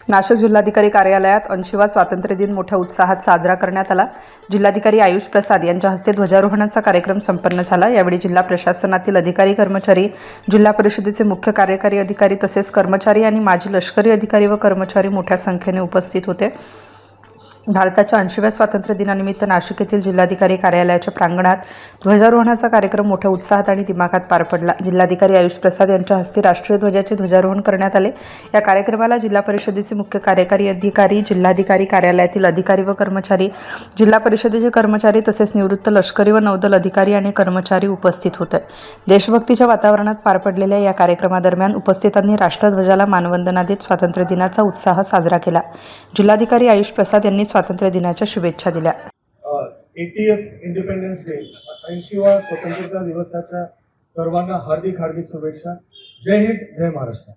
नाशिक जिल्हाधिकारी कार्यालयात 80वा स्वातंत्र्य दिन मोठ्या उत्साहात साजरा करण्यात आला। जिल्हाधिकारी आयुष प्रसाद यांच्या हस्ते ध्वजारोहणाचा कार्यक्रम संपन्न झाला। यावेळी जिल्हा प्रशासनातील अधिकारी कर्मचारी, जिल्हा परिषदेचे मुख्य कार्यकारी अधिकारी तसेच कर्मचारी आणि माजी लष्करी अधिकारी व कर्मचारी मोठ्या संख्येने उपस्थित होते। भारताच्या 80व्या स्वातंत्र्य दिनानिमित्त नाशिक येथील जिल्हाधिकारी कार्यालयाच्या प्रांगणात ध्वजारोहणाचा कार्यक्रम मोठ्या उत्साहात आणि दिमाखात पार पडला। जिल्हाधिकारी आयुष प्रसाद यांच्या हस्ते राष्ट्रीय ध्वजाचे ध्वजारोहण करण्यात आले। या कार्यक्रमाला जिल्हा परिषदेचे मुख्य कार्यकारी अधिकारी, जिल्हाधिकारी कार्यालयातील अधिकारी व कर्मचारी, जिल्हा परिषदेचे कर्मचारी तसेच निवृत्त लष्करी व नौदल अधिकारी आणि कर्मचारी उपस्थित होते। देशभक्तीच्या वातावरणात पार पडलेल्या या कार्यक्रमादरम्यान उपस्थितांनी राष्ट्रध्वजाला मानवंदना देत स्वातंत्र्य दिनाचा उत्साह साजरा केला। जिल्हाधिकारी आयुष प्रसाद यांनी स्वातंत्र्य दिनाच्या शुभेच्छा दिल्या। 80th इंडिपेंडन्स डे 80वा स्वतंत्रता दिवसाच्या सर्वांना हार्दिक शुभेच्छा। जय हिंद, जय महाराष्ट्र।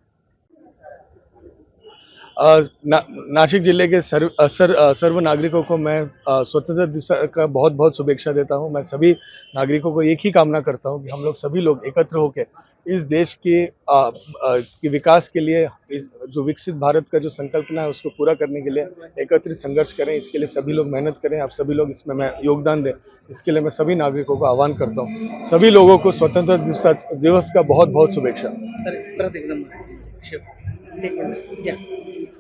नासिक जिले के सर्व नागरिकों को मैं स्वतंत्रता दिवस का बहुत बहुत शुभेच्छा देता हूं। मैं सभी नागरिकों को एक ही कामना करता हूं कि हम लोग सभी लोग एकत्र होकर इस देश के विकास के लिए, जो विकसित भारत का जो संकल्पना है उसको पूरा करने के लिए एकत्रित संघर्ष करें। इसके लिए सभी लोग मेहनत करें, आप सभी लोग इसमें योगदान दें। इसके लिए मैं सभी नागरिकों को आह्वान करता हूं। सभी लोगों को स्वतंत्रता दिवस का बहुत बहुत शुभेच्छा।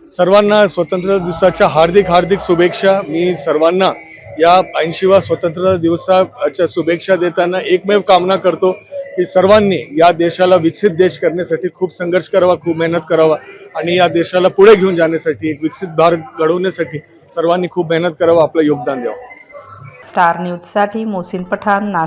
सर्वांना स्वातंत्र्य दिवसाच्या हार्दिक शुभेच्छा। मी सर्वांना या 80वा स्वातंत्र्य दिवसाच्या शुभेच्छा देताना एकमेव कामना करतो की सर्वांनी या देशाला विकसित देश करण्यासाठी खूप संघर्ष करावा, खूप मेहनत करावा आणि या देशाला पुढे घेऊन जाण्यासाठी, एक विकसित भारत घडवण्यासाठी सर्वांनी खूप मेहनत करावा, आपलं योगदान द्यावं। स्टार न्यूजसाठी मोहसिन पठाण, नाशिक।